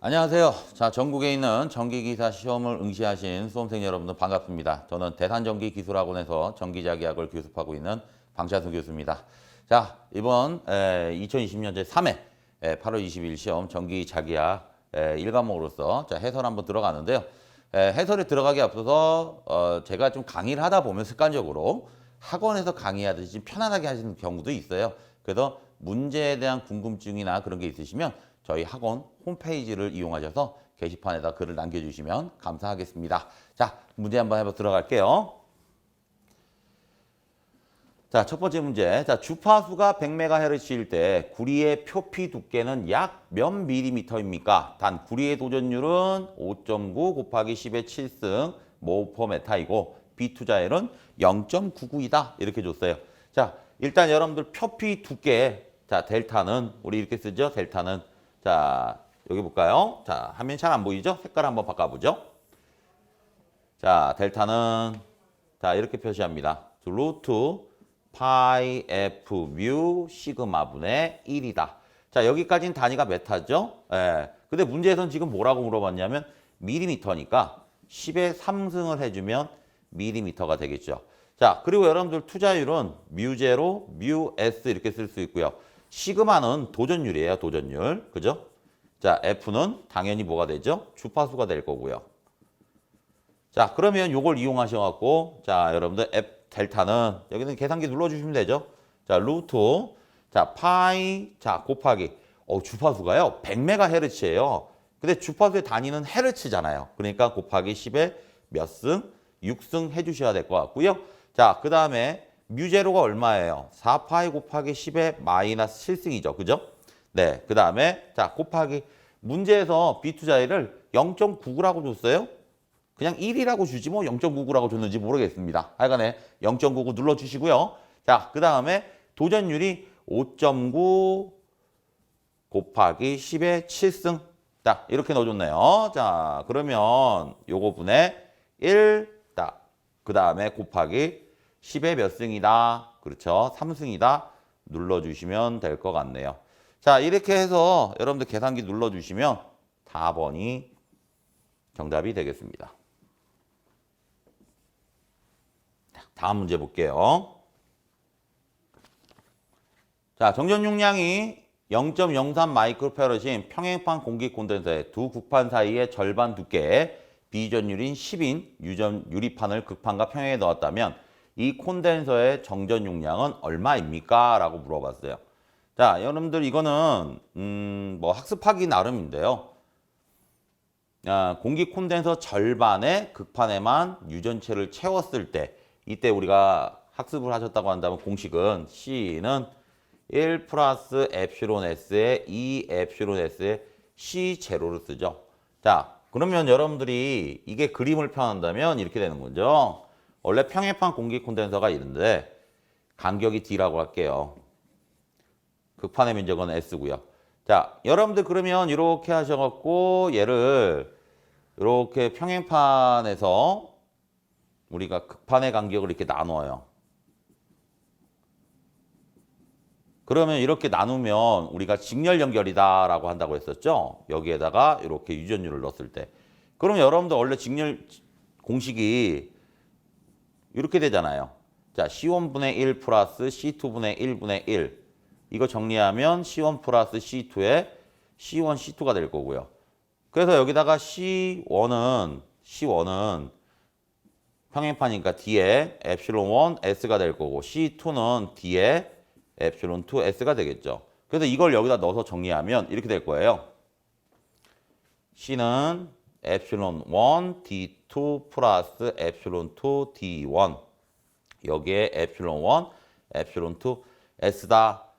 안녕하세요. 자, 전국에 있는 전기기사 시험을 응시하신 수험생 여러분들 반갑습니다. 저는 대산전기기술학원에서 전기자기학을 교습하고 있는 방찬수 교수입니다. 자, 이번 2020년 제3회 8월 20일 시험 전기자기학 1과목으로서 자, 해설 한번 들어가는데요. 해설에 들어가기 앞서서 제가 좀 강의를 하다 보면 습관적으로 학원에서 강의하듯이 좀 편안하게 하시는 경우도 있어요. 그래서 문제에 대한 궁금증이나 그런 게 있으시면 저희 학원 홈페이지를 이용하셔서 게시판에다 글을 남겨주시면 감사하겠습니다. 자, 문제 한번 해봐 들어갈게요. 자, 첫 번째 문제. 자, 주파수가 100MHz일 때 구리의 표피 두께는 약 몇 밀리미터입니까? 단 구리의 도전율은 5.9 곱하기 10의 7승 mol/m이고 B 투자율은 0.99이다. 이렇게 줬어요. 자, 일단 여러분들 표피 두께, 자, 델타는 우리 이렇게 쓰죠. 델타는 자, 여기 볼까요? 자, 화면 잘 안 보이죠? 색깔 한번 바꿔보죠. 자, 델타는 자, 이렇게 표시합니다. 루트 파이 f 뮤 시그마분의 1이다. 자, 여기까지는 단위가 메타죠? 예. 근데 문제에서는 지금 뭐라고 물어봤냐면 밀리미터니까 10의 3승을 해주면 밀리미터가 되겠죠. 자, 그리고 여러분들 투자율은 뮤제로, 뮤S 이렇게 쓸 수 있고요. 시그마는 도전율이에요, 도전율. 그죠? 자, F는 당연히 뭐가 되죠? 주파수가 될 거고요. 자, 그러면 요걸 이용하셔갖고, 자, 여러분들 F 델타는 여기는 계산기 눌러주시면 되죠? 자, 루트, 자, 파이, 자, 곱하기. 주파수가요, 100MHz예요. 근데 주파수의 단위는 헤르츠잖아요. 그러니까 곱하기 10에 몇 승? 6승 해주셔야 될 것 같고요. 자, 그 다음에 뮤제로가 얼마예요? 4파이 곱하기 10의 마이너스 7승이죠. 그죠? 네, 그 다음에 자 곱하기 문제에서 B투자율을 0.99라고 줬어요. 그냥 1이라고 주지 뭐 0.99라고 줬는지 모르겠습니다. 하여간에 0.99 눌러주시고요. 자, 그 다음에 도전율이 5.9 곱하기 10의 7승. 자, 이렇게 넣어줬네요. 자, 그러면 요거 분의 1, 그 다음에 곱하기 10의 몇 승이다? 그렇죠. 3승이다. 눌러주시면 될 것 같네요. 자, 이렇게 해서 여러분들 계산기 눌러주시면 4번이 정답이 되겠습니다. 다음 문제 볼게요. 자, 정전 용량이 0.03 마이크로패러드인 평행판 공기 콘덴서의 두 극판 사이의 절반 두께의 비전율인 10인 유리판을 극판과 평행에 넣었다면 이 콘덴서의 정전 용량은 얼마입니까? 라고 물어봤어요. 자, 여러분들 이거는 뭐 학습하기 나름인데요. 공기 콘덴서 절반의 극판에만 유전체를 채웠을 때 이때 우리가 학습을 하셨다고 한다면 공식은 C는 1 플러스 엡실론 S에 2 엡실론 S에 C0를 쓰죠. 자, 그러면 여러분들이 이게 그림을 표현한다면 이렇게 되는 거죠. 원래 평행판 공기 콘덴서가 있는데 간격이 D라고 할게요. 극판의 면적은 S고요. 자, 여러분들 그러면 이렇게 하셔갖고 얘를 이렇게 평행판에서 우리가 극판의 간격을 이렇게 나눠요. 그러면 이렇게 나누면 우리가 직렬 연결이다라고 한다고 했었죠. 여기에다가 이렇게 유전율을 넣었을 때. 그럼 여러분들 원래 직렬 공식이 이렇게 되잖아요. 자, C1분의 1 플러스 C2분의 1분의 1. 이거 정리하면 C1 플러스 C2에 C1, C2가 될 거고요. 그래서 여기다가 C1은 평행판이니까 D에 엡실론 1 S가 될 거고 C2는 D에 엡실론 2 S가 되겠죠. 그래서 이걸 여기다 넣어서 정리하면 이렇게 될 거예요. C는 엡실론 1 D2 플러스 엡실론 2 D1. 여기에 엡실론 1, 엡실론 2 S다.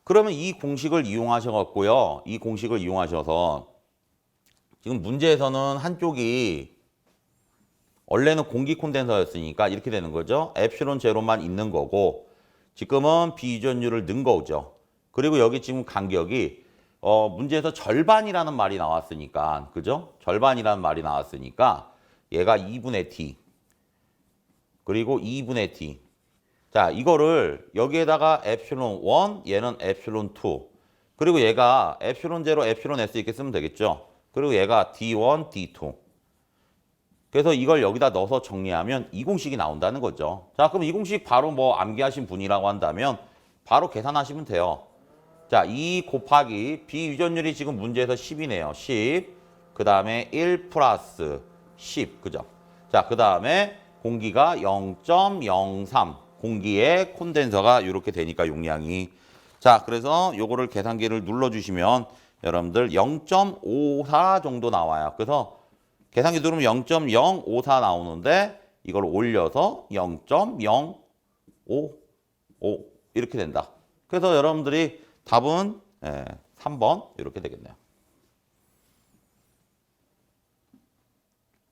그러면 이 공식을 이용하셔갖고요. 이 공식을 이용하셔서 지금 문제에서는 한쪽이 원래는 공기 콘덴서였으니까 이렇게 되는 거죠. 엡실론 제로만 있는 거고 지금은 비유전율을 넣은 거죠. 그리고 여기 지금 간격이 문제에서 절반이라는 말이 나왔으니까 그죠? 절반이라는 말이 나왔으니까 얘가 2분의 t 그리고 2분의 t. 자, 이거를 여기에다가 엡실론 1, 얘는 엡실론 2. 그리고 얘가 엡실론 0, 엡실론 s 이렇게 쓰면 되겠죠. 그리고 얘가 D1, D2. 그래서 이걸 여기다 넣어서 정리하면 이 공식이 나온다는 거죠. 자, 그럼 이 공식 바로 뭐 암기하신 분이라고 한다면 바로 계산하시면 돼요. 자, 2 곱하기 비유전율이 지금 문제에서 10이네요. 10. 그 다음에 1 플러스 10. 그죠? 자, 그 다음에 공기가 0.03. 공기의 콘덴서가 이렇게 되니까 용량이. 자, 그래서 요거를 계산기를 눌러주시면 여러분들 0.54 정도 나와요. 그래서 계산기 누르면 0.054 나오는데 이걸 올려서 0.055 이렇게 된다. 그래서 여러분들이 답은 3번 이렇게 되겠네요.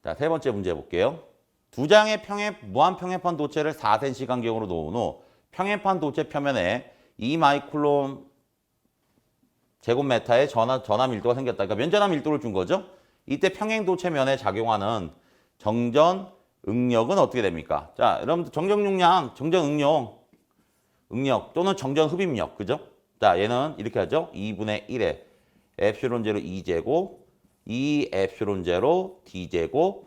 자, 세 번째 문제 볼게요. 두 장의 무한평행판 도체를 4cm 간격으로 놓은 후 평행판 도체 표면에 2마이크론 제곱미터의 전하 밀도가 생겼다. 그러니까 면전화 밀도를 준 거죠. 이때 평행 도체면에 작용하는 정전 응력은 어떻게 됩니까? 자, 여러분들 정전 용량, 정전 응력 또는 정전 흡입력, 그죠? 자, 얘는 이렇게 하죠. 2분의 1에 엡실론 제로 2제곱, 2 엡실론 제로 D제곱,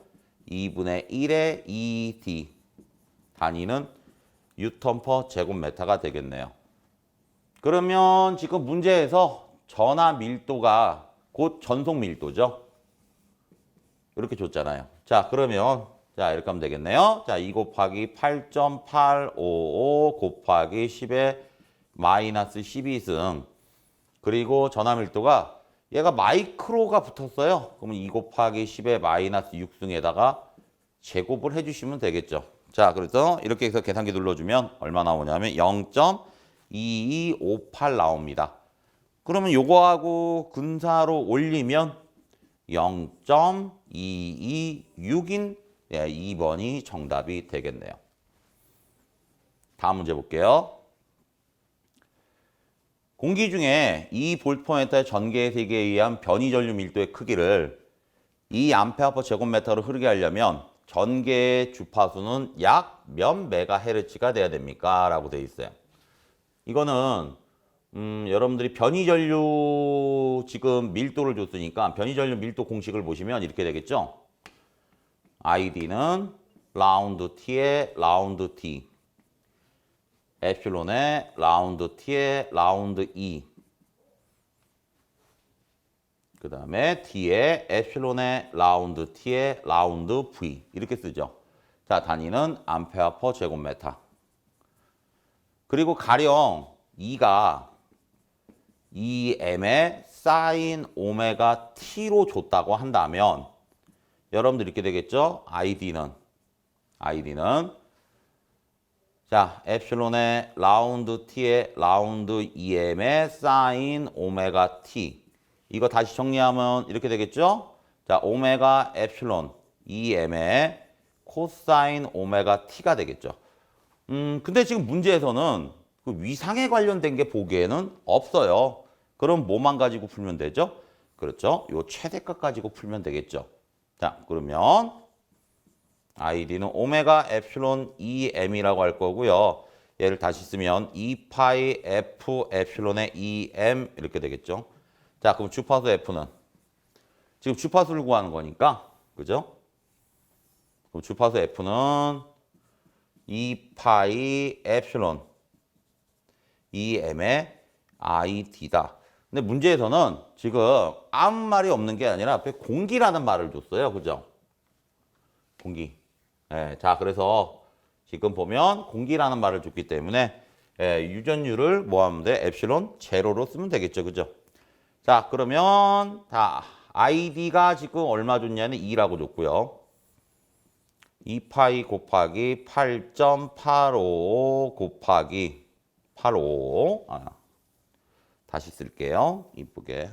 2분의 1에 2D. 단위는 뉴턴 퍼 제곱미터가 되겠네요. 그러면 지금 문제에서 전하 밀도가 곧 전속 밀도죠. 이렇게 줬잖아요. 자, 그러면 자, 이렇게 하면 되겠네요. 자, 2 곱하기 8.855 곱하기 10에 마이너스 12승. 그리고 전하 밀도가 얘가 마이크로가 붙었어요. 그러면 2 곱하기 10에 마이너스 6승에다가 제곱을 해주시면 되겠죠. 자, 그래서 이렇게 해서 계산기 눌러주면 얼마 나오냐면 0.2258 나옵니다. 그러면 요거하고 근사로 올리면 0.226인 2번이 정답이 되겠네요. 다음 문제 볼게요. 공기 중에 2볼트포미터의 전개의 세기에 의한 변이전류 밀도의 크기를 2A/per 제곱미터로 흐르게 하려면 전개의 주파수는 약 몇 메가헤르츠가 돼야 됩니까? 라고 되어 있어요. 이거는 여러분들이 변이전류 지금 밀도를 줬으니까 변이전류 밀도 공식을 보시면 이렇게 되겠죠. ID는 라운드 T에 라운드 T, 엡실론에 라운드 T에 라운드 E, 그 다음에 D에 엡실론에 라운드 T에 라운드 V 이렇게 쓰죠. 자, 단위는 암페어 퍼 제곱미터. 그리고 가령 E가 EM의 사인 오메가 T로 줬다고 한다면 여러분들 이렇게 되겠죠? ID는 자, 엡실론의 라운드 T의 라운드 EM의 사인 오메가 T. 이거 다시 정리하면 이렇게 되겠죠? 자, 오메가 엡실론 EM의 코사인 오메가 T가 되겠죠. 근데 지금 문제에서는 그 위상에 관련된 게 보기에는 없어요. 그럼 뭐만 가지고 풀면 되죠? 그렇죠. 요 최대값 가지고 풀면 되겠죠. 자, 그러면 ID는 오메가 엡실론 EM이라고 할 거고요. 얘를 다시 쓰면 2파이 F 엡실론의 EM 이렇게 되겠죠. 자, 그럼 주파수 F는 지금 주파수를 구하는 거니까, 그죠? 그럼 주파수 F는 2파이 엡실론 EM의 ID다. 근데 문제에서는 지금 아무 말이 없는 게 아니라 앞에 공기라는 말을 줬어요. 그죠? 공기. 자, 그래서 지금 보면 공기라는 말을 줬기 때문에 유전율을 뭐 하면 돼? 엡실론 제로로 쓰면 되겠죠. 그죠? 자, 그러면 다 ID가 지금 얼마 줬냐는 2라고 줬고요. 2파이 곱하기 8.85 곱하기 85 다시 쓸게요. 이쁘게.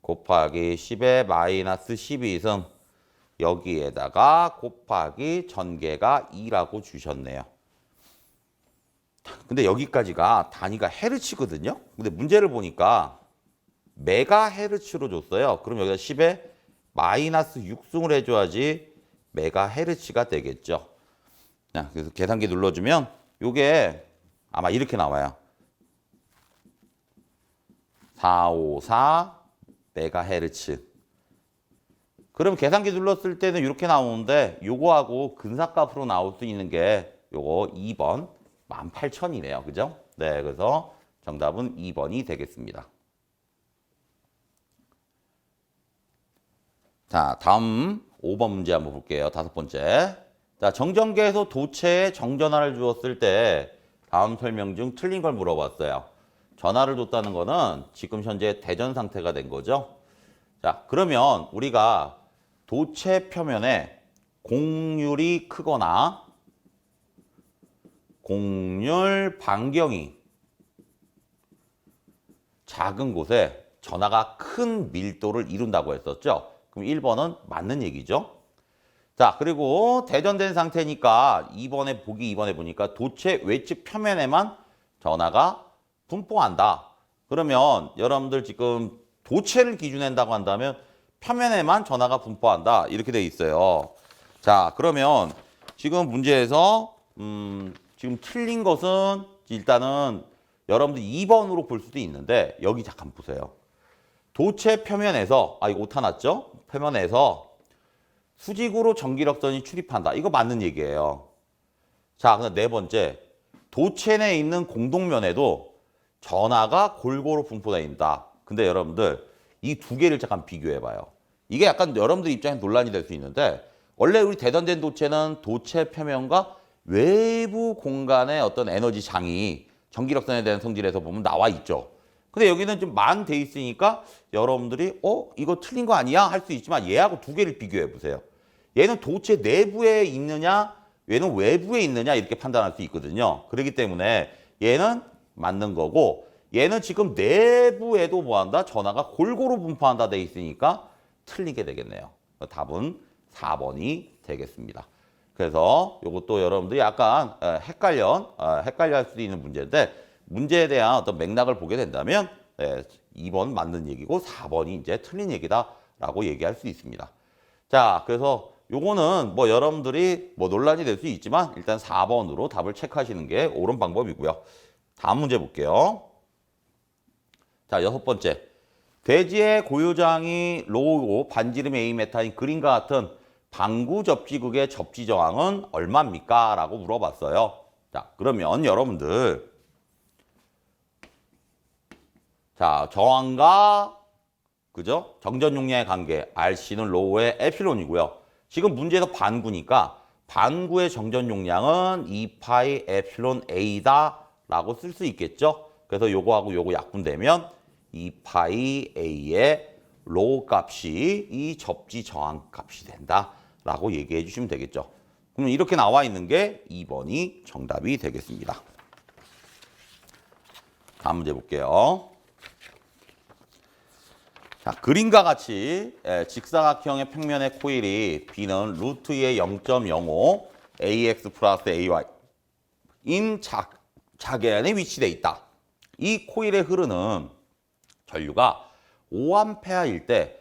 곱하기 10에 마이너스 12승 여기에다가 곱하기 전개가 2라고 주셨네요. 근데 여기까지가 단위가 헤르츠거든요. 근데 문제를 보니까 메가헤르츠로 줬어요. 그럼 여기다 10에 마이너스 6승을 해줘야지 메가헤르츠가 되겠죠. 자, 그래서 계산기 눌러주면 이게 아마 이렇게 나와요. 454 메가헤르츠. 그럼 계산기 눌렀을 때는 이렇게 나오는데 요거하고 근사값으로 나올 수 있는 게 요거 2번 18,000이네요. 그죠? 네, 그래서 정답은 2번이 되겠습니다. 자, 다음 5번 문제 한번 볼게요. 5번째. 자, 정전계에서 도체에 정전화를 주었을 때 다음 설명 중 틀린 걸 물어봤어요. 전화를 줬다는 거는 지금 현재 대전 상태가 된 거죠. 자, 그러면 우리가 도체 표면에 곡률이 크거나 곡률 반경이 작은 곳에 전하가 큰 밀도를 이룬다고 했었죠. 그럼 1번은 맞는 얘기죠. 자, 그리고 대전된 상태니까 2번에 보니까 도체 외측 표면에만 전하가 분포한다. 그러면 여러분들 지금 도체를 기준한다고 한다면 표면에만 전하가 분포한다. 이렇게 돼 있어요. 자, 그러면 지금 문제에서 지금 틀린 것은 일단은 여러분들 2번으로 볼 수도 있는데 여기 잠깐 보세요. 도체 표면에서 이거 오타 났죠? 표면에서 수직으로 전기력선이 출입한다. 이거 맞는 얘기예요. 자, 그럼 네 번째. 도체 내에 있는 공동면에도 전하가 골고루 분포된다. 근데 여러분들 이 두 개를 잠깐 비교해봐요. 이게 약간 여러분들 입장에 논란이 될 수 있는데 원래 우리 대전된 도체는 도체 표면과 외부 공간의 어떤 에너지 장이 전기력선에 대한 성질에서 보면 나와 있죠. 근데 여기는 좀 만 돼 있으니까 여러분들이 이거 틀린 거 아니야? 할 수 있지만 얘하고 두 개를 비교해 보세요. 얘는 도체 내부에 있느냐 얘는 외부에 있느냐 이렇게 판단할 수 있거든요. 그렇기 때문에 얘는 맞는 거고 얘는 지금 내부에도 뭐한다? 전하가 골고루 분포한다 돼 있으니까 틀리게 되겠네요. 답은 4번이 되겠습니다. 그래서 이것도 여러분들이 약간 헷갈려 할 수도 있는 문제인데 문제에 대한 어떤 맥락을 보게 된다면 2번 맞는 얘기고 4번이 이제 틀린 얘기다라고 얘기할 수 있습니다. 자, 그래서 요거는 뭐 여러분들이 뭐 논란이 될 수 있지만 일단 4번으로 답을 체크하시는 게 옳은 방법이고요. 다음 문제 볼게요. 자, 6번째. 대지의 고유장이 로우고 반지름 A메타인 그림과 같은 방구 접지극의 접지 저항은 얼마입니까? 라고 물어봤어요. 자, 그러면 여러분들 자, 저항과 그죠? 정전 용량의 관계 RC는 로우의 에필론이고요. 지금 문제에서 반구니까 반구의 정전 용량은 2파이 에필론 A다라고 쓸 수 있겠죠? 그래서 요거하고 요거 약분되면 2파이 A의 로우 값이 이 접지 저항 값이 된다라고 얘기해 주시면 되겠죠. 그럼 이렇게 나와 있는 게 2번이 정답이 되겠습니다. 다음 문제 볼게요. 자, 그림과 같이 직사각형의 평면의 코일이 B는 루트 2의 0.05 AX 플러스 AY 인 자계안에 위치되어 있다. 이 코일에 흐르는 전류가 5A일 때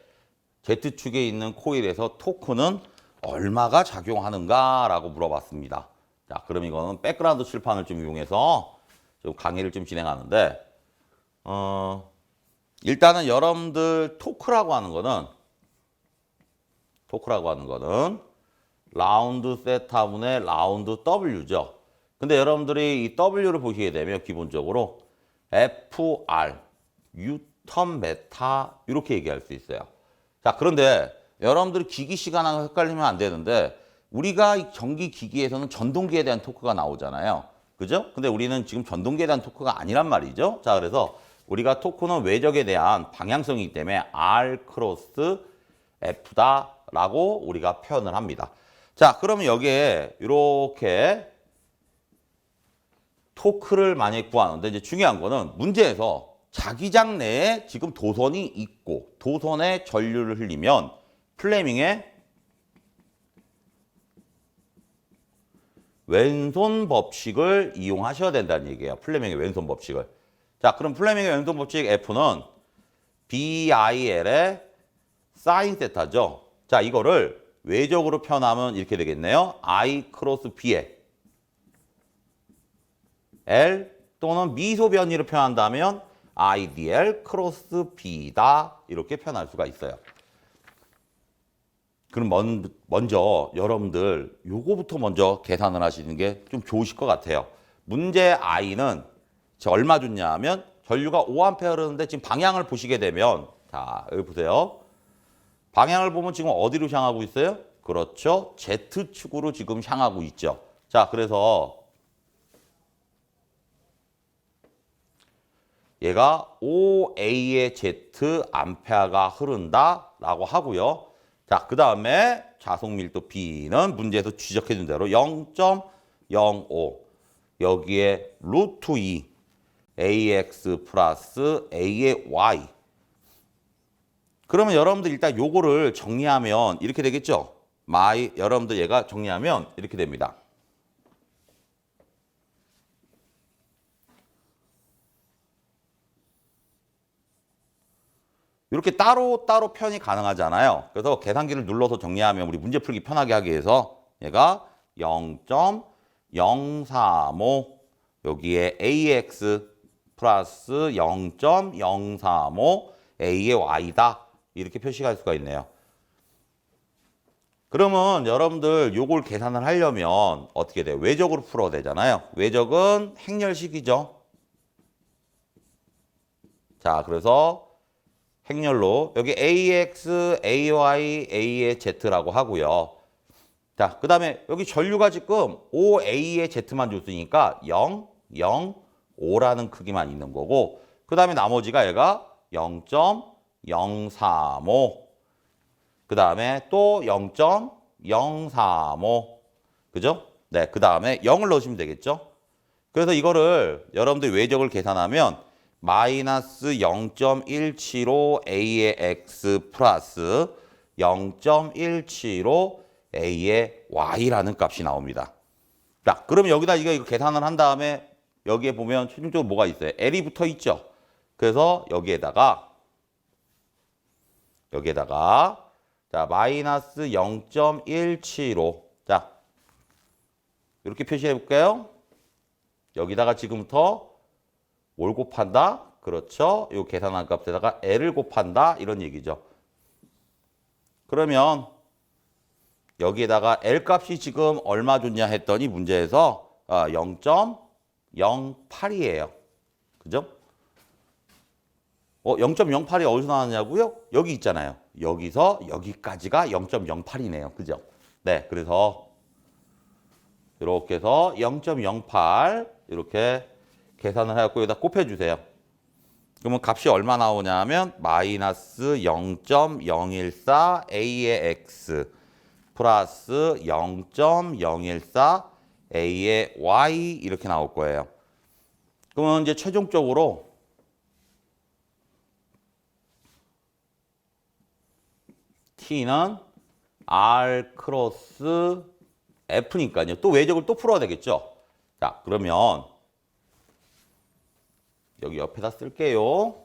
Z축에 있는 코일에서 토크는 얼마가 작용하는가라고 물어봤습니다. 자, 그럼 이거는 백그라운드 칠판을 좀 이용해서 좀 강의를 좀 진행하는데 일단은 여러분들 토크라고 하는 거는 라운드 세타분의 라운드 W죠. 근데 여러분들이 이 W를 보시게 되면 기본적으로 FR, 뉴턴 메타 이렇게 얘기할 수 있어요. 자, 그런데 여러분들이 기기 시간하고 헷갈리면 안 되는데 우리가 이 전기 기기에서는 전동기에 대한 토크가 나오잖아요. 그죠? 근데 우리는 지금 전동기에 대한 토크가 아니란 말이죠. 자, 그래서 우리가 토크는 외적에 대한 방향성이기 때문에 R 크로스 F다라고 우리가 표현을 합니다. 자, 그러면 여기에 이렇게 토크를 많이 구하는데 이제 중요한 거는 문제에서 자기장 내에 지금 도선이 있고 도선에 전류를 흘리면 플레밍의 왼손 법칙을 이용하셔야 된다는 얘기예요. 플레밍의 왼손 법칙을. 자, 그럼 플레밍의 왼손 법칙 F는 BIL의 사인 세타죠. 자, 이거를 외적으로 표현하면 이렇게 되겠네요. I 크로스 B에 L 또는 미소 변이로 표현한다면 IDL 크로스 B다 이렇게 표현할 수가 있어요. 그럼 먼저 여러분들 요거부터 먼저 계산을 하시는 게 좀 좋으실 것 같아요. 문제 I는 얼마 줬냐 하면 전류가 5A 흐르는데 지금 방향을 보시게 되면 자 여기 보세요. 방향을 보면 지금 어디로 향하고 있어요? 그렇죠. Z축으로 지금 향하고 있죠. 자 그래서 얘가 5A의 Z 암페어가 흐른다라고 하고요. 자, 그 다음에 자속 밀도 B는 문제에서 지적해 준 대로 0.05 여기에 루트 2 AX 플러스 A의 Y. 그러면 여러분들 일단 요거를 정리하면 이렇게 되겠죠? 여러분들 얘가 정리하면 이렇게 됩니다. 이렇게 따로따로 표현이 가능하잖아요. 그래서 계산기를 눌러서 정리하면 우리 문제 풀기 편하게 하기 위해서 얘가 0.035 여기에 AX 플러스 0.035 A의 Y다. 이렇게 표시할 수가 있네요. 그러면 여러분들 요걸 계산을 하려면 어떻게 돼요? 외적으로 풀어야 되잖아요. 외적은 행렬식이죠. 자, 그래서 행렬로 여기 AX, AY, A의 Z라고 하고요. 자, 그 다음에 여기 전류가 지금 5A의 Z만 줬으니까 0, 0, 5라는 크기만 있는 거고 그 다음에 나머지가 얘가 0.035 그 다음에 또 0.035 그죠? 네, 그 다음에 0을 넣으시면 되겠죠? 그래서 이거를 여러분들 외적을 계산하면 마이너스 0.175 A의 X 플러스 0.175 A의 Y라는 값이 나옵니다. 자, 그러면 여기다 이거 계산을 한 다음에 여기에 보면 최종적으로 뭐가 있어요? L이 붙어 있죠? 그래서 여기에다가 자, 마이너스 0.175 자, 이렇게 표시해 볼까요? 여기다가 지금부터 뭘 곱한다? 그렇죠. 이 계산한 값에다가 L을 곱한다. 이런 얘기죠. 그러면 여기에다가 L 값이 지금 얼마 줬냐 했더니 문제에서 0.08이에요. 그죠? 0.08이 어디서 나왔냐고요? 여기 있잖아요. 여기서 여기까지가 0.08이네요. 그죠? 네, 그래서 이렇게 해서 0.08 이렇게 계산을 해갖고 여기다 곱해주세요. 그러면 값이 얼마 나오냐면 마이너스 0.014 A의 X 플러스 0.014 A의 Y 이렇게 나올 거예요. 그러면 이제 최종적으로 T는 R 크로스 F니까요. 또 외적을 또 풀어야 되겠죠. 자, 그러면 여기 옆에다 쓸게요.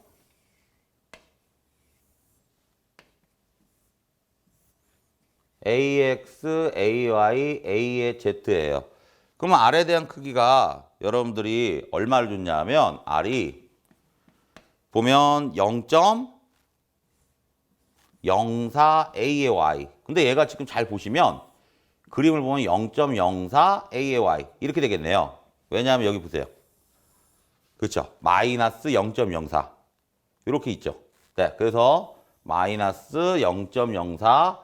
AX, AY, A의 Z예요. 그러면 R에 대한 크기가 여러분들이 얼마를 줬냐면 R이 보면 0.04 A의 Y. 근데 얘가 지금 잘 보시면 그림을 보면 0.04 A의 Y 이렇게 되겠네요. 왜냐하면 여기 보세요. 그렇죠. 마이너스 0.04 이렇게 있죠. 네, 그래서 마이너스 0.04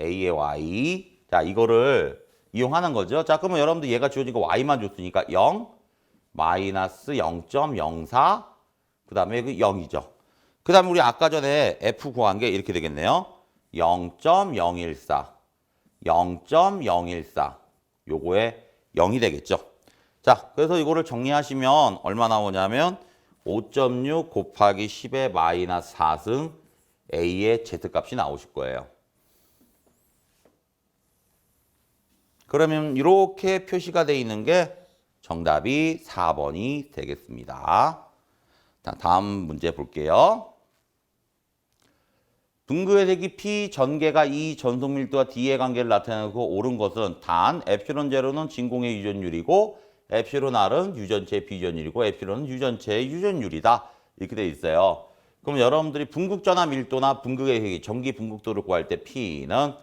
A의 Y 자 이거를 이용하는 거죠. 자 그러면 여러분들 얘가 주어진 거 Y만 줬으니까 0 마이너스 0.04 그 다음에 그 0이죠. 그 다음에 우리 아까 전에 F 구한 게 이렇게 되겠네요. 0.014 0.014 요거에 0이 되겠죠. 자, 그래서 이거를 정리하시면 얼마 나오냐면 5.6 곱하기 10의 마이너스 4승 A의 Z값이 나오실 거예요. 그러면 이렇게 표시가 되어 있는 게 정답이 4번이 되겠습니다. 자, 다음 문제 볼게요. 둥그의 대기 P 전개가 이 전속 밀도와 D의 관계를 나타내고 옳은 것은 단 에프실론 제로는 진공의 유전율이고 에프실론 R은 유전체의 비전율이고 에프실론은 유전체의 유전율이다. 이렇게 돼 있어요. 그럼 여러분들이 분극전화 밀도나 분극의 전기 분극도를 구할 때 P는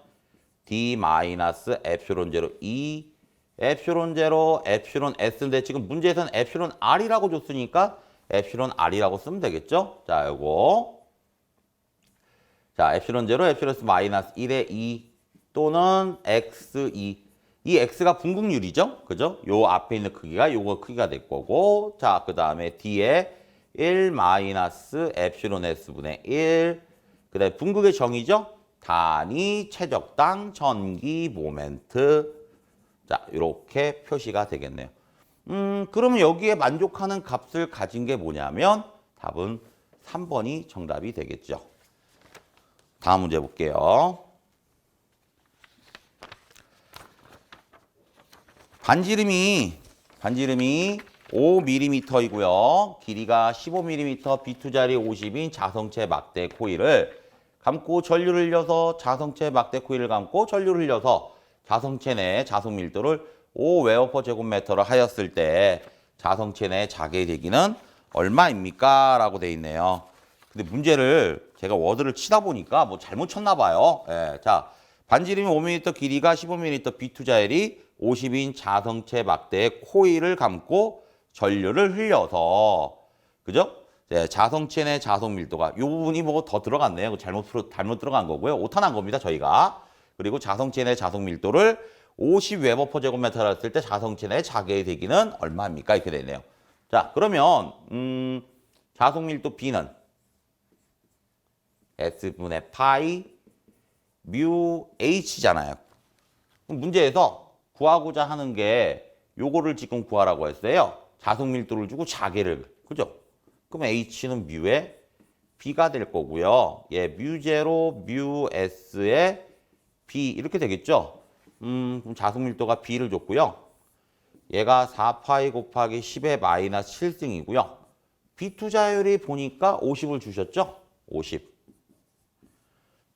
D 마이너스 엡실론 제로 E 엡실론 제로 엡실론 S인데 지금 문제에서는 엡실론 R이라고 줬으니까 엡실론 R이라고 쓰면 되겠죠? 자, 요거. 자, 엡실론 제로 엡실론 S 마이너스 1의 2 또는 X2. 이 X가 분극률이죠? 그죠? 요 앞에 있는 크기가 요거 크기가 될 거고. 자, 그 다음에 D에 1 마이너스 엡실론 S분의 1. 그 다음에 분극의 정의죠? 단위 최적당 전기 모멘트. 자, 이렇게 표시가 되겠네요. 그러면 여기에 만족하는 값을 가진 게 뭐냐면 답은 3번이 정답이 되겠죠. 다음 문제 볼게요. 반지름이 5mm이고요. 길이가 15mm, B2자리 50인 자성체 막대 코일을 감고 전류를 흘려서 자성체 막대 코일을 감고 전류를 흘려서 자성체 내 자속 밀도를 5웨어퍼 제곱미터로 하였을 때 자성체 내 자개 대기는 얼마입니까? 라고 돼 있네요. 근데 문제를 제가 워드를 치다 보니까 뭐 잘못 쳤나 봐요. 예, 자, 반지름이 5mm, 길이가 15mm, B2자일이 50인 자성체 막대의 코일을 감고 전류를 흘려서 그죠? 네, 자성체 내 자속 밀도가 이 부분이 뭐 더 들어갔네요. 잘못 들어간 거고요. 오탄한 겁니다, 저희가. 그리고 자성체 내 자속 밀도를 50웨버퍼 제곱미터로 했을 때 자성체 내 자개의 대기는 얼마입니까? 이렇게 되네요. 자, 그러면 자속 밀도 B는 S분의 파이 뮤 H잖아요. 그럼 문제에서 구하고자 하는 게 요거를 지금 구하라고 했어요. 자속 밀도를 주고 자개를. 그죠? 그럼 H는 뮤의 B가 될 거고요. 예, 뮤0, 뮤 S의 B 이렇게 되겠죠? 그럼 자속 밀도가 B를 줬고요. 얘가 4파이 곱하기 10의 마이너스 7승이고요. B2 자율이 보니까 50을 주셨죠? 50.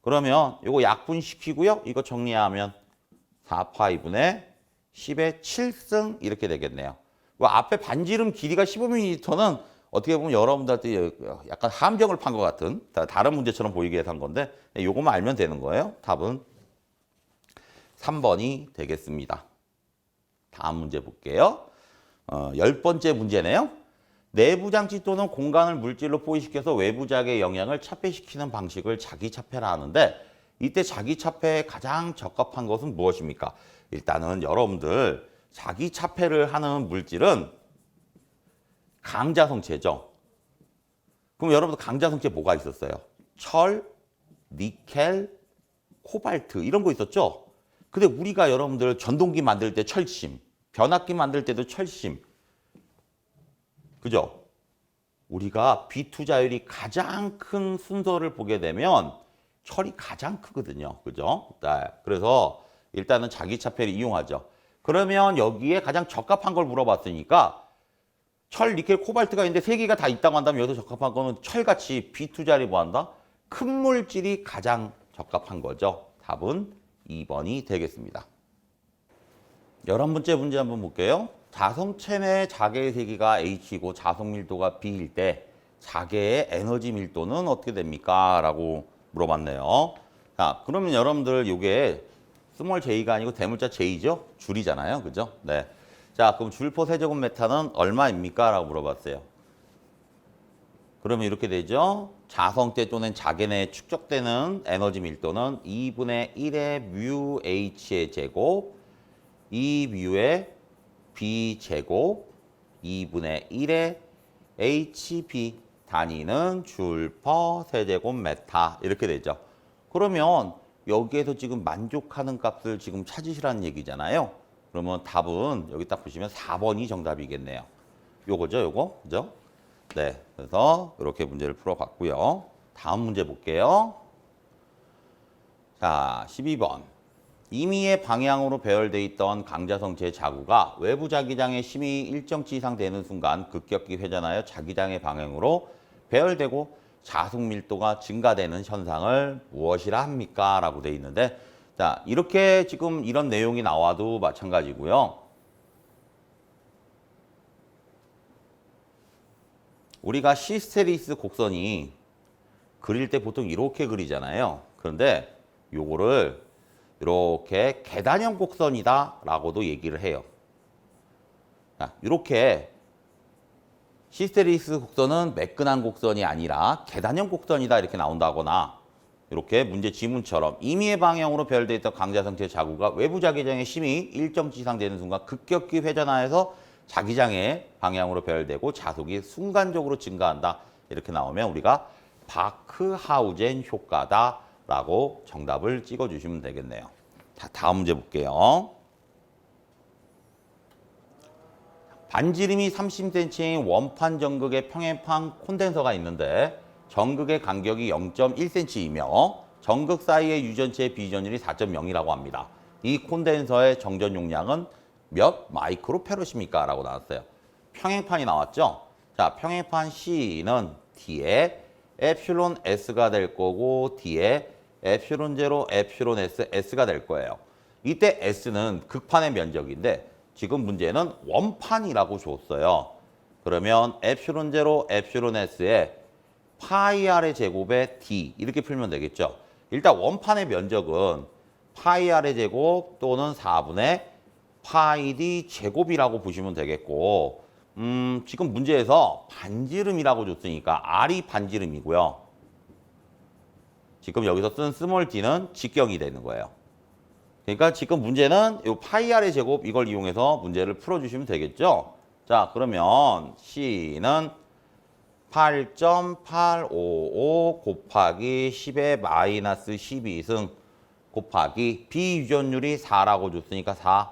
그러면 이거 약분시키고요. 이거 정리하면 4파이분의 10의 7승 이렇게 되겠네요. 앞에 반지름 길이가 15mm는 어떻게 보면 여러분들한테 약간 함정을 판 것 같은 다른 문제처럼 보이게 한 건데 이것만 알면 되는 거예요. 답은 3번이 되겠습니다. 다음 문제 볼게요. 10번째 문제네요. 내부 장치 또는 공간을 물질로 포위시켜서 외부 자기의 영향을 차폐시키는 방식을 자기차폐라 하는데 이때 자기차폐에 가장 적합한 것은 무엇입니까? 일단은 여러분들 자기차폐를 하는 물질은 강자성체죠. 그럼 여러분들 강자성체 뭐가 있었어요? 철, 니켈, 코발트 이런 거 있었죠? 근데 우리가 여러분들 전동기 만들 때 철심, 변압기 만들 때도 철심. 그죠? 우리가 B2자율이 가장 큰 순서를 보게 되면 철이 가장 크거든요. 그죠? 네. 그래서 일단은 자기차폐를 이용하죠. 그러면 여기에 가장 적합한 걸 물어봤으니까 철, 니켈, 코발트가 있는데 세 개가 다 있다고 한다면 여기서 적합한 거는 철같이 B2자리 뭐 한다? 큰 물질이 가장 적합한 거죠. 답은 2번이 되겠습니다. 11번째 문제 한번 볼게요. 자성체 내 자개의 세기가 H이고 자속 밀도가 B일 때 자개의 에너지 밀도는 어떻게 됩니까? 라고 물어봤네요. 자, 그러면 여러분들 이게 스몰 j가 아니고 대문자 j죠? 줄이잖아요. 그죠? 네. 자, 그럼 줄포 세제곱미터는 얼마입니까? 라고 물어봤어요. 그러면 이렇게 되죠. 자성체 또는 자개 내에 축적되는 에너지 밀도는 2분의 1의 뮤 H의 제곱, 2뮤의 B 제곱, 2분의 1의 HB 단위는 줄 퍼 세제곱미터 이렇게 되죠. 그러면 여기에서 지금 만족하는 값을 지금 찾으시라는 얘기잖아요. 그러면 답은 여기 딱 보시면 4번이 정답이겠네요. 요거죠, 요거. 그죠? 네. 그래서 이렇게 문제를 풀어봤고요. 다음 문제 볼게요. 자, 12번. 임의의 방향으로 배열돼 있던 강자성체 자구가 외부 자기장의 심이 일정치 이상 되는 순간 급격히 회전하여 자기장의 방향으로 배열되고 자속 밀도가 증가되는 현상을 무엇이라 합니까? 라고 돼 있는데 자, 이렇게 지금 이런 내용이 나와도 마찬가지고요. 우리가 시스테리스 곡선이 그릴 때 보통 이렇게 그리잖아요. 그런데 요거를 이렇게 계단형 곡선이다라고도 얘기를 해요. 이렇게 시스테리스 곡선은 매끈한 곡선이 아니라 계단형 곡선이다 이렇게 나온다거나 이렇게 문제 지문처럼 임의의 방향으로 배열되어 있던 강자성체 자구가 외부 자기장의 심이 일정치 이상 되는 순간 급격히 회전하여서 자기장의 방향으로 배열되고 자속이 순간적으로 증가한다. 이렇게 나오면 우리가 바크하우젠 효과다라고 정답을 찍어주시면 되겠네요. 자, 다음 문제 볼게요. 반지름이 30cm인 원판 전극의 평행판 콘덴서가 있는데 전극의 간격이 0.1cm이며 전극 사이의 유전체의 비전율이 4.0이라고 합니다. 이 콘덴서의 정전 용량은 몇 마이크로페럿입니까? 라고 나왔어요. 평행판이 나왔죠? 자, 평행판 C는 D에 에플론 S가 될 거고 D에 에플론 제로, 에플론 S, S가 될 거예요. 이때 S는 극판의 면적인데 지금 문제는 원판이라고 줬어요. 그러면 에플론 제로, 에플론 S에 파이 R의 제곱에 D 이렇게 풀면 되겠죠. 일단 원판의 면적은 파이 R의 제곱 또는 4분의 파이 D 제곱이라고 보시면 되겠고 지금 문제에서 반지름이라고 줬으니까 R이 반지름이고요. 지금 여기서 쓴 스몰 d는 직경이 되는 거예요. 그러니까 지금 문제는 이 파이 R의 제곱 이걸 이용해서 문제를 풀어주시면 되겠죠. 자, 그러면 C는 8.855 곱하기 10의 마이너스 12승 곱하기 비유전율이 4라고 줬으니까 4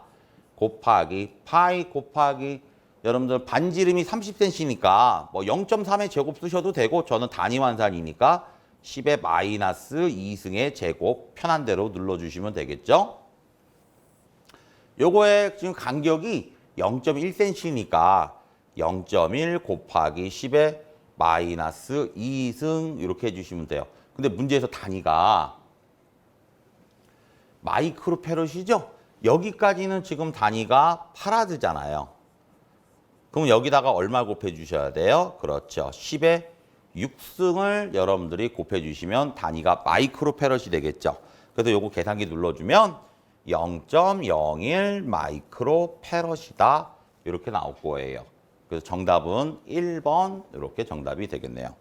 곱하기 파이 곱하기 여러분들 반지름이 30cm니까 뭐 0.3의 제곱 쓰셔도 되고 저는 단위 환산이니까 10의 마이너스 2승의 제곱 편한 대로 눌러주시면 되겠죠. 요거의 지금 간격이 0.1cm니까 0.1 곱하기 10의 마이너스 2승 이렇게 해주시면 돼요. 근데 문제에서 단위가 마이크로페럿이죠. 여기까지는 지금 단위가 파라드잖아요. 그럼 여기다가 얼마 곱해 주셔야 돼요? 그렇죠. 10의 6승을 여러분들이 곱해 주시면 단위가 마이크로페럿이 되겠죠. 그래서 요거 계산기 눌러주면 0.01 마이크로페럿이다. 이렇게 나올 거예요. 그래서 정답은 1번 이렇게 정답이 되겠네요.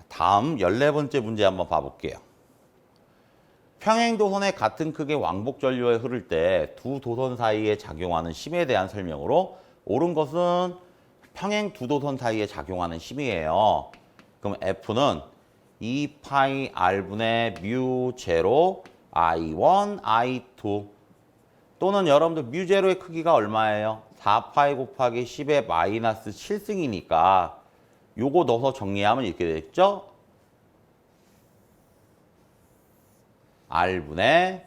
다음 14번째 문제 한번 봐볼게요. 평행도선의 같은 크기의 왕복 전류에 흐를 때 두 도선 사이에 작용하는 힘에 대한 설명으로 옳은 것은 평행 두 도선 사이에 작용하는 힘이에요. 그럼 F는 2파이 R분의 뮤 제로 I1, I2 또는 여러분들 뮤 제로의 크기가 얼마예요? 4파이 곱하기 10의 마이너스 7승이니까 요거 넣어서 정리하면 이렇게 되겠죠? R분의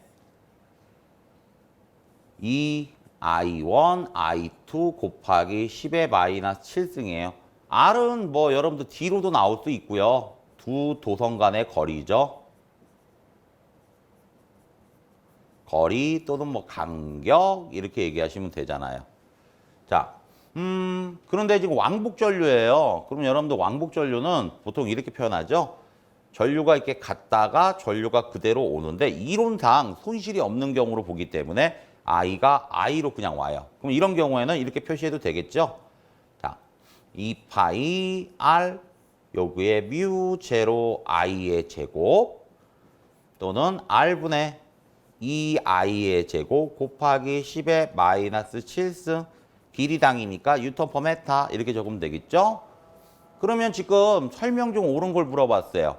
2I1, I2 곱하기 10의 마이너스 7승이에요. R은 뭐 여러분들 D로도 나올 수 있고요. 두 도선 간의 거리죠. 거리 또는 뭐 간격 이렇게 얘기하시면 되잖아요. 자, 그런데 지금 왕복 전류예요. 그럼 여러분들 왕복 전류는 보통 이렇게 표현하죠. 전류가 이렇게 갔다가 전류가 그대로 오는데 이론상 손실이 없는 경우로 보기 때문에 I가 I로 그냥 와요. 그럼 이런 경우에는 이렇게 표시해도 되겠죠. 자, 2파이 R 여기에 뮤 제로 I의 제곱 또는 R분의 2I의 제곱 곱하기 10의 마이너스 7승 길이당이니까 뉴턴 퍼 메타 이렇게 적으면 되겠죠? 그러면 지금 설명 중 옳은 걸 물어봤어요.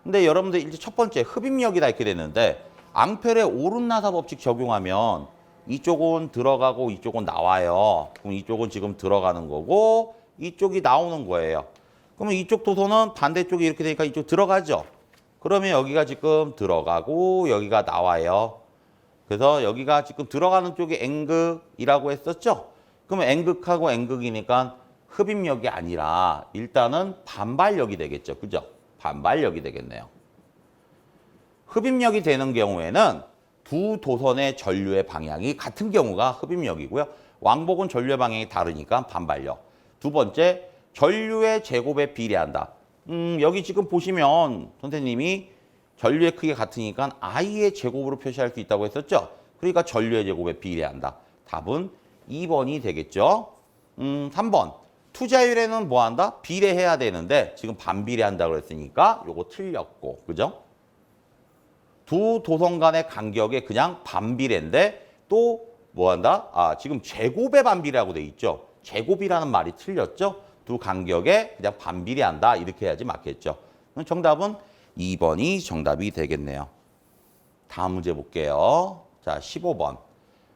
근데 여러분들 이제 첫 번째 흡입력이다 이렇게 됐는데 앙펠의 오른나사 법칙 적용하면 이쪽은 들어가고 이쪽은 나와요. 그럼 이쪽은 지금 들어가는 거고 이쪽이 나오는 거예요. 그러면 이쪽 도선은 반대쪽이 이렇게 되니까 이쪽 들어가죠. 그러면 여기가 지금 들어가고 여기가 나와요. 그래서 여기가 지금 들어가는 쪽이 N극이라고 했었죠. 그러면 N극하고 N극이니까 흡입력이 아니라 일단은 반발력이 되겠죠. 그죠? 반발력이 되겠네요. 흡입력이 되는 경우에는 두 도선의 전류의 방향이 같은 경우가 흡입력이고요. 왕복은 전류의 방향이 다르니까 반발력. 두 번째, 전류의 제곱에 비례한다. 여기 지금 보시면 선생님이 전류의 크기가 같으니까 I의 제곱으로 표시할 수 있다고 했었죠. 그러니까 전류의 제곱에 비례한다. 답은 2번이 되겠죠. 3번. 투자율에는 뭐 한다? 비례해야 되는데 지금 반비례한다고 그랬으니까 요거 틀렸고. 그죠? 두 도선 간의 간격에 그냥 반비례인데 또 뭐 한다? 지금 제곱에 반비례라고 돼 있죠. 제곱이라는 말이 틀렸죠. 두 간격에 그냥 반비례한다. 이렇게 해야지 맞겠죠. 정답은 2번이 정답이 되겠네요. 다음 문제 볼게요. 자, 15번.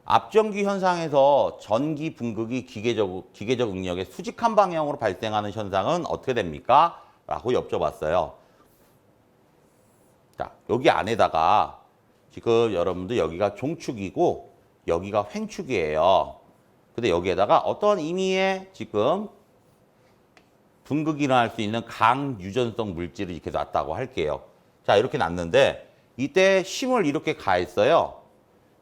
앞전기 현상에서 전기 분극이 기계적 응력의 수직한 방향으로 발생하는 현상은 어떻게 됩니까? 라고 여쭤봤어요. 자, 여기 안에다가 지금 여러분들 여기가 종축이고 여기가 횡축이에요. 근데 여기에다가 어떤 의미의 지금 분극이 일어날 수 있는 강유전성 물질을 이렇게 놨다고 할게요. 자, 이렇게 놨는데 이때 힘을 이렇게 가했어요.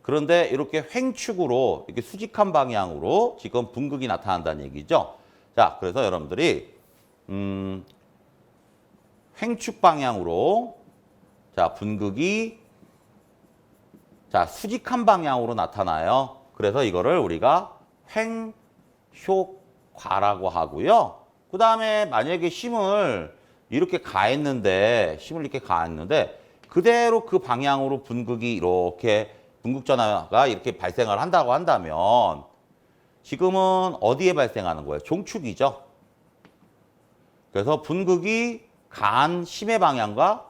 그런데 이렇게 횡축으로 이렇게 수직한 방향으로 지금 분극이 나타난다는 얘기죠. 자, 그래서 여러분들이 횡축 방향으로 자, 분극이 자, 수직한 방향으로 나타나요. 그래서 이거를 우리가 횡효과라고 하고요. 그 다음에 만약에 힘을 이렇게 가했는데 그대로 그 방향으로 분극이 이렇게 분극전화가 이렇게 발생을 한다고 한다면 지금은 어디에 발생하는 거예요? 종축이죠. 그래서 분극이 가한 힘의 방향과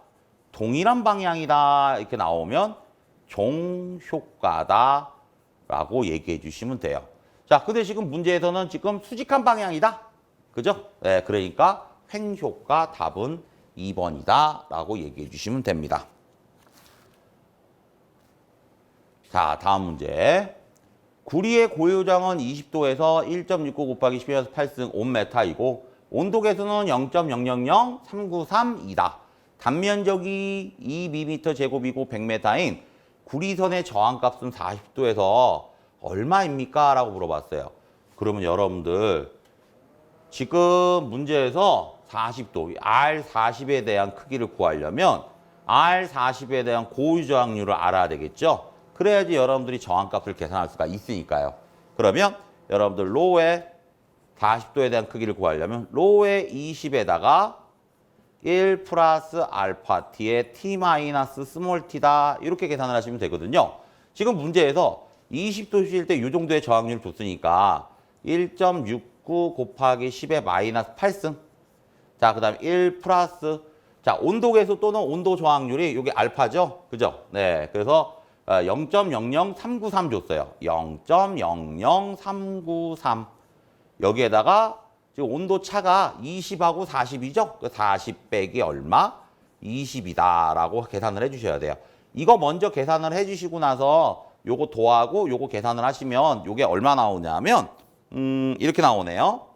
동일한 방향이다 이렇게 나오면 종효과다라고 얘기해 주시면 돼요. 자, 근데 지금 문제에서는 지금 수직한 방향이다. 그죠? 네, 그러니까 횡효과 답은 2번이다 라고 얘기해 주시면 됩니다. 자, 다음 문제. 구리의 고유장은 20도에서 1.69 곱하기 10에서 8승 5m이고 온도계수는 0.000393이다. 단면적이 2mm 제곱이고 100m인 구리선의 저항값은 40도에서 얼마입니까? 라고 물어봤어요. 그러면 여러분들 지금 문제에서 40도, R40에 대한 크기를 구하려면 R40에 대한 고유 저항률을 알아야 되겠죠? 그래야지 여러분들이 저항값을 계산할 수가 있으니까요. 그러면 여러분들 로의 40도에 대한 크기를 구하려면 로의 20에다가 1 플러스 알파 t에 t 마이너스 스몰 t다 이렇게 계산을 하시면 되거든요. 지금 문제에서 20도실 때 이 정도의 저항률 줬으니까 1.69 곱하기 10의 마이너스 8승. 자, 그 다음에 1 플러스 자, 온도계수 또는 온도 저항률이 이게 알파죠? 그죠? 네. 그래서 0.00393 줬어요. 0.00393. 여기에다가 지금 온도 차가 20하고 40이죠? 40 빼기 얼마? 20이다라고 계산을 해주셔야 돼요. 이거 먼저 계산을 해주시고 나서 요거 도하고 요거 계산을 하시면 요게 얼마 나오냐면 이렇게 나오네요.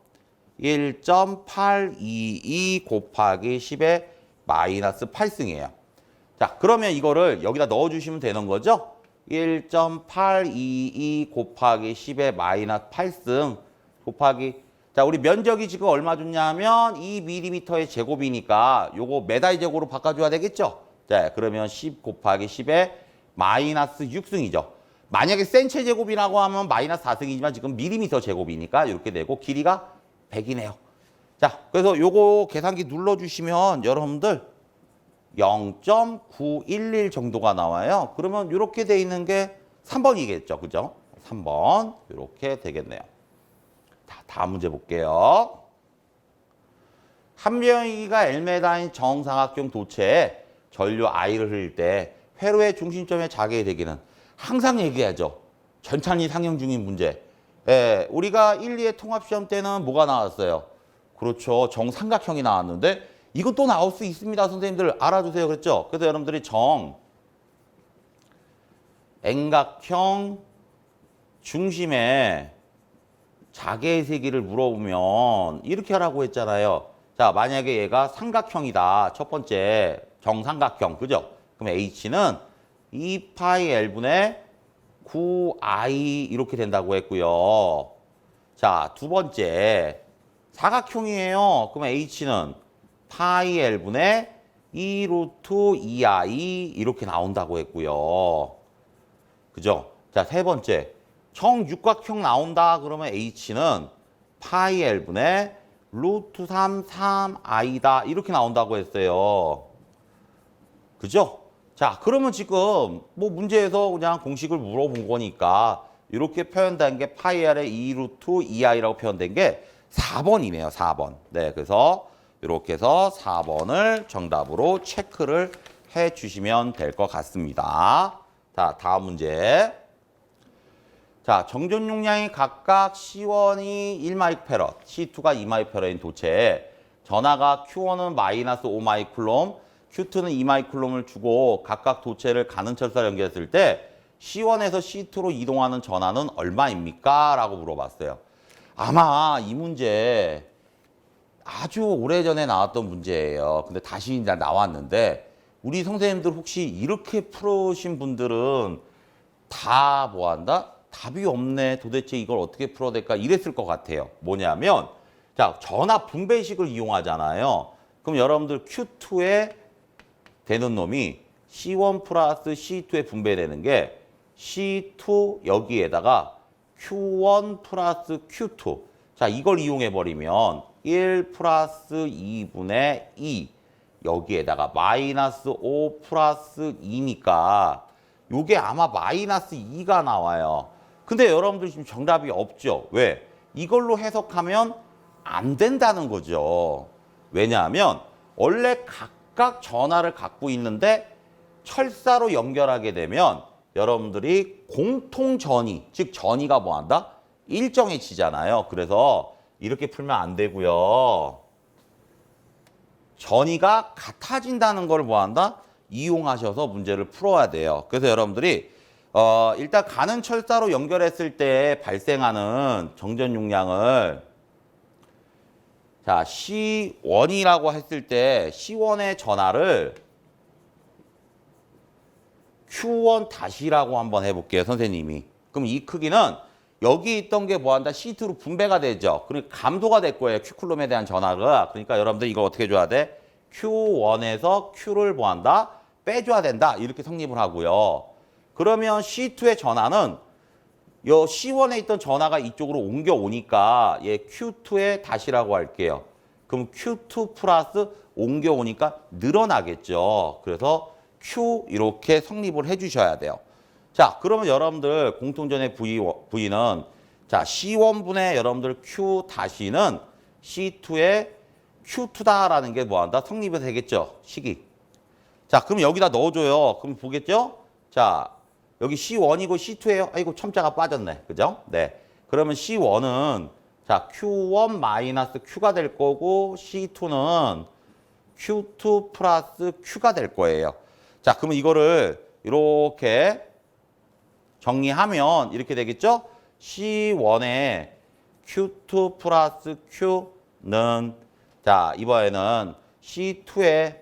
1.822 곱하기 10의 마이너스 8승이에요. 자, 그러면 이거를 여기다 넣어주시면 되는 거죠? 1.822 곱하기 10의 마이너스 8승 곱하기 자, 우리 면적이 지금 얼마 줬냐면 2mm의 제곱이니까 요거 메다의 제곱으로 바꿔줘야 되겠죠? 자, 그러면 10 곱하기 10의 마이너스 6승이죠. 만약에 센체 제곱이라고 하면 마이너스 4승이지만 지금 밀리미터 제곱이니까 이렇게 되고 길이가 100이네요. 자, 그래서 요거 계산기 눌러주시면 여러분들 0.911 정도가 나와요. 그러면 이렇게 돼 있는 게 3번이겠죠. 그죠? 3번 이렇게 되겠네요. 자, 다음 문제 볼게요. 한병이가 Lm인 정삼각형 도체에 전류 I를 흘릴 때 회로의 중심점의 자개의 대기는 항상 얘기하죠. 전찬이 상영 중인 문제. 예, 우리가 1, 2의 통합시험 때는 뭐가 나왔어요? 그렇죠. 정삼각형이 나왔는데 이건 또 나올 수 있습니다. 선생님들 알아두세요. 그랬죠? 그래서 여러분들이 N각형 중심에 자개의 세기를 물어보면 이렇게 하라고 했잖아요. 자, 만약에 얘가 삼각형이다. 첫 번째 정삼각형. 그죠? 그럼 H는 2파이 L분의 9I 이렇게 된다고 했고요. 자, 두 번째 사각형이에요. 그러면 h는 파이 l분의 2 루트 2i 이렇게 나온다고 했고요. 그죠? 자, 세 번째. 정육각형 나온다 그러면 h는 파이 l분의 루트 3, 3i다 이렇게 나온다고 했어요. 그죠? 자, 그러면 지금 뭐 문제에서 그냥 공식을 물어본 거니까 이렇게 표현된 게 파이 l의 2 루트 2i라고 표현된 게 4번이네요. 4번. 네, 그래서 이렇게 해서 4번을 정답으로 체크를 해 주시면 될 것 같습니다. 자, 다음 문제. 자, 정전 용량이 각각 C1이 1마이크페럿, C2가 2마이크페럿인 도체에 전하가 Q1은 마이너스 5마이클롬, Q2는 2마이클롬을 주고 각각 도체를 가는 철사로 연결했을 때 C1에서 C2로 이동하는 전하는 얼마입니까? 라고 물어봤어요. 아마 이 문제 아주 오래전에 나왔던 문제예요. 근데 다시 이제 나왔는데 우리 선생님들 혹시 이렇게 풀으신 분들은 다 뭐한다? 답이 없네. 도대체 이걸 어떻게 풀어야 될까? 이랬을 것 같아요. 뭐냐면 자, 전하 분배식을 이용하잖아요. 그럼 여러분들 Q2에 되는 놈이 C1 플러스 C2에 분배되는 게 C2 여기에다가 Q1 플러스 Q2. 자, 이걸 이용해버리면 1 플러스 2분의 2 여기에다가 마이너스 5 플러스 2니까 요게 아마 마이너스 2가 나와요. 근데 여러분들 지금 정답이 없죠. 왜? 이걸로 해석하면 안 된다는 거죠. 왜냐하면 원래 각각 전하를 갖고 있는데 철사로 연결하게 되면 여러분들이 공통 전위, 즉 전위가 뭐한다? 일정해지잖아요. 그래서 이렇게 풀면 안 되고요. 전위가 같아진다는 걸 뭐한다? 이용하셔서 문제를 풀어야 돼요. 그래서 여러분들이 일단 가는 철사로 연결했을 때 발생하는 정전 용량을 자, C1이라고 했을 때 C1의 전하를 Q1 다시라고 한번 해볼게요, 선생님이. 그럼 이 크기는 여기 있던 게 뭐한다? C2로 분배가 되죠. 그러니까 감소가 될 거예요, Q쿨롬에 대한 전하가. 그러니까 여러분들 이걸 어떻게 줘야 돼? Q1에서 Q를 뭐한다? 빼줘야 된다. 이렇게 성립을 하고요. 그러면 C2의 전하는 요 C1에 있던 전하가 이쪽으로 옮겨오니까 얘 Q2의 다시라고 할게요. 그럼 Q2 플러스 옮겨오니까 늘어나겠죠. 그래서 Q 이렇게 성립을 해주셔야 돼요. 자, 그러면 여러분들 공통전의 V는 자, C1분의 여러분들 Q 다시는 C2의 Q2다라는 게 뭐한다? 성립이 되겠죠. 식이. 자, 그럼 여기다 넣어줘요. 그럼 보겠죠? 자, 여기 C1이고 C2예요. 아이고, 첨자가 빠졌네. 그죠? 네. 그러면 C1은 자, Q1 마이너스 Q가 될 거고 C2는 Q2 플러스 Q가 될 거예요. 자, 그러면 이거를 이렇게 정리하면 이렇게 되겠죠? C1의 Q2 플러스 Q는 자, 이번에는 C2의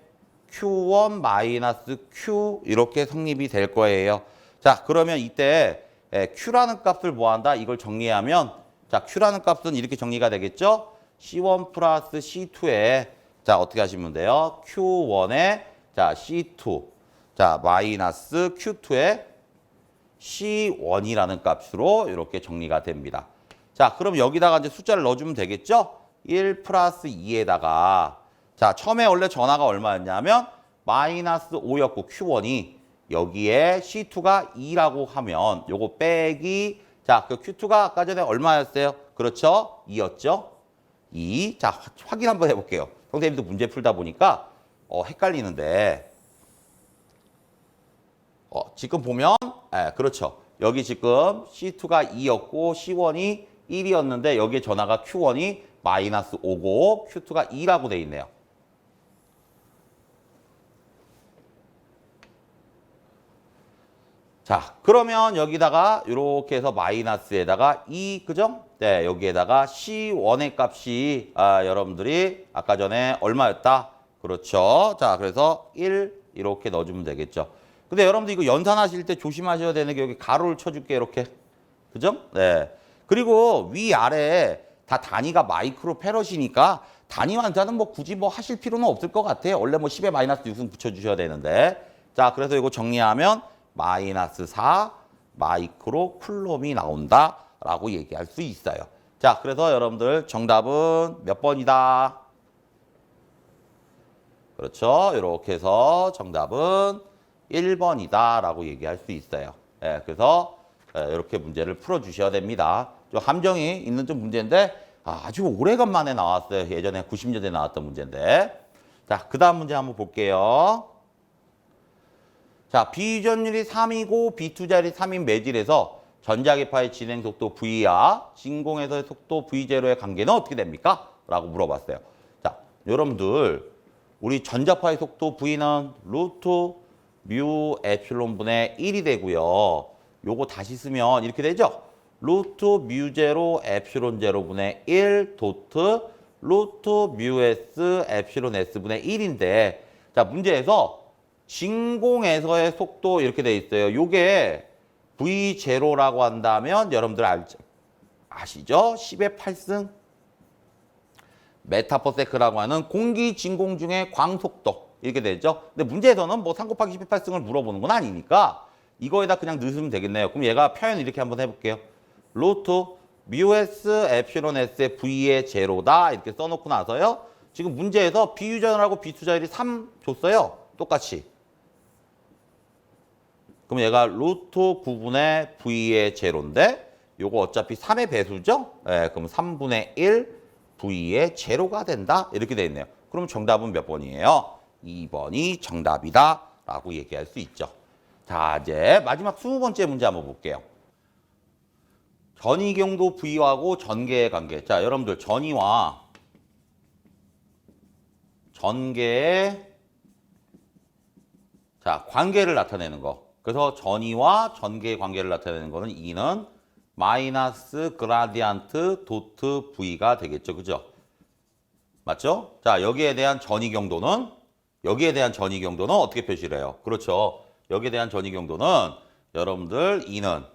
Q1 마이너스 Q 이렇게 성립이 될 거예요. 자, 그러면 이때 Q라는 값을 뭐한다? 이걸 정리하면 자, Q라는 값은 이렇게 정리가 되겠죠? C1 플러스 C2에 자, 어떻게 하시면 돼요? Q1에 자, C2 자, 마이너스 Q2에 C1이라는 값으로 이렇게 정리가 됩니다. 자, 그럼 여기다가 이제 숫자를 넣어주면 되겠죠? 1 플러스 2에다가 자, 처음에 원래 전하가 얼마였냐면 마이너스 5였고 Q1이 여기에 C2가 2라고 하면 요거 빼기 자, 그 Q2가 아까 전에 얼마였어요? 그렇죠? 2였죠? 2. 자, 확인 한번 해볼게요. 선생님도 문제 풀다 보니까 헷갈리는데 지금 보면 그렇죠. 여기 지금 C2가 2였고 C1이 1이었는데 여기에 전하가 Q1이 마이너스 5고 Q2가 2라고 돼 있네요. 자, 그러면 여기다가 이렇게 해서 마이너스에다가 2, 그죠? 네, 여기에다가 C1의 값이 여러분들이 아까 전에 얼마였다? 그렇죠. 자, 그래서 1 이렇게 넣어주면 되겠죠. 근데 여러분들 이거 연산하실 때 조심하셔야 되는 게 여기 가로를 쳐줄게 이렇게. 그죠? 네. 그리고 위아래 다 단위가 마이크로 페럿이니까 단위 환자는 뭐 굳이 뭐 하실 필요는 없을 것 같아요. 원래 뭐 10에 마이너스 6은 붙여주셔야 되는데. 자, 그래서 이거 정리하면 마이너스 4 마이크로 쿨롬이 나온다라고 얘기할 수 있어요. 자, 그래서 여러분들 정답은 몇 번이다? 그렇죠. 이렇게 해서 정답은 1번이다라고 얘기할 수 있어요. 예, 그래서 이렇게 문제를 풀어주셔야 됩니다. 좀 함정이 있는 좀 문제인데 아주 오래간만에 나왔어요. 예전에 90년대에 나왔던 문제인데. 자, 그 다음 문제 한번 볼게요. 자, 비유전율이 3이고 B2자리 3인 매질에서 전자기파의 진행 속도 V와 진공에서의 속도 V0의 관계는 어떻게 됩니까? 라고 물어봤어요. 자, 여러분들 우리 전자파의 속도 V는 루트 뮤 에플론 분의 1이 되고요. 요거 다시 쓰면 이렇게 되죠? 루트 뮤 제로 에플론 제로분의 1 도트 루트 뮤 S 에플론 S 분의 1인데 자, 문제에서 진공에서의 속도 이렇게 돼 있어요. 요게 V0라고 한다면 여러분들 아시죠? 10의 8승 메타퍼세크라고 하는 공기 진공 중의 광속도 이렇게 되죠. 근데 문제에서는 뭐 3 곱하기 10의 8승을 물어보는 건 아니니까 이거에다 그냥 넣으시면 되겠네요. 그럼 얘가 표현 이렇게 한번 해볼게요. 루트 뮤 S 에프실론 S의 V의 제로다 이렇게 써놓고 나서요. 지금 문제에서 비유전하고 비투자율이 3 줬어요. 똑같이. 그럼 얘가 루트 9분의 V의 제로인데 요거 어차피 3의 배수죠? 네, 그럼 3분의 1 V의 제로가 된다 이렇게 돼 있네요. 그럼 정답은 몇 번이에요? 2번이 정답이다 라고 얘기할 수 있죠. 자, 이제 마지막 20번째 문제 한번 볼게요. 전이경도 V하고 전개의 관계. 자, 여러분들 전이와 전개의 자, 관계를 나타내는 거. 그래서 전이와 전개의 관계를 나타내는 거는 E는 마이너스 그라디안트 도트 V가 되겠죠. 그죠? 맞죠? 자, 여기에 대한 전이경도는 어떻게 표시를 해요? 그렇죠. 여기에 대한 전이경도는 여러분들 E는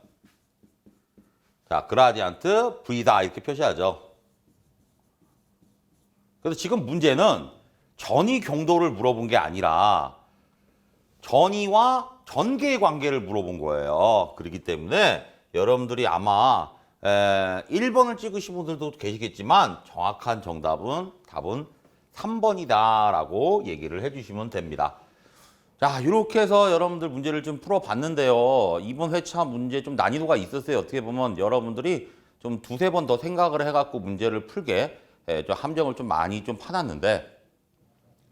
자, 그라디안트 V다 이렇게 표시하죠. 그래서 지금 문제는 전이 경도를 물어본 게 아니라 전이와 전개의 관계를 물어본 거예요. 그렇기 때문에 여러분들이 아마 1번을 찍으신 분들도 계시겠지만 정확한 답은 3번이다라고 얘기를 해주시면 됩니다. 자, 이렇게 해서 여러분들 문제를 좀 풀어봤는데요. 이번 회차 문제 좀 난이도가 있었어요. 어떻게 보면 여러분들이 좀 두세 번 더 생각을 해갖고 문제를 풀게 좀 함정을 좀 많이 좀 파놨는데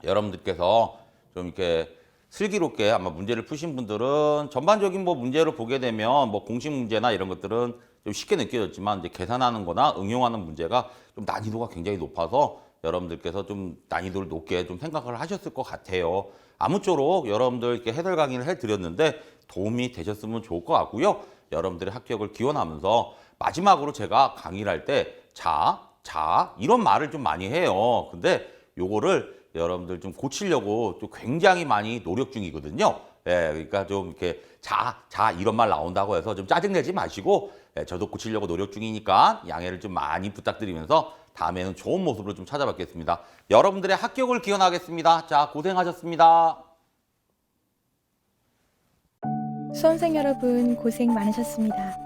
여러분들께서 좀 이렇게 슬기롭게 아마 문제를 푸신 분들은 전반적인 뭐 문제를 보게 되면 뭐 공식 문제나 이런 것들은 좀 쉽게 느껴졌지만 이제 계산하는 거나 응용하는 문제가 좀 난이도가 굉장히 높아서 여러분들께서 좀 난이도를 높게 좀 생각을 하셨을 것 같아요. 아무쪼록 여러분들 이렇게 해설 강의를 해드렸는데 도움이 되셨으면 좋을 것 같고요. 여러분들의 합격을 기원하면서 마지막으로 제가 강의를 할 때 자 이런 말을 좀 많이 해요. 근데 요거를 여러분들 좀 고치려고 좀 굉장히 많이 노력 중이거든요. 예, 그러니까 좀 이렇게 자 이런 말 나온다고 해서 좀 짜증내지 마시고 저도 고치려고 노력 중이니까 양해를 좀 많이 부탁드리면서 다음에는 좋은 모습으로 좀 찾아뵙겠습니다. 여러분들의 합격을 기원하겠습니다. 자, 고생하셨습니다. 수험생 여러분 고생 많으셨습니다.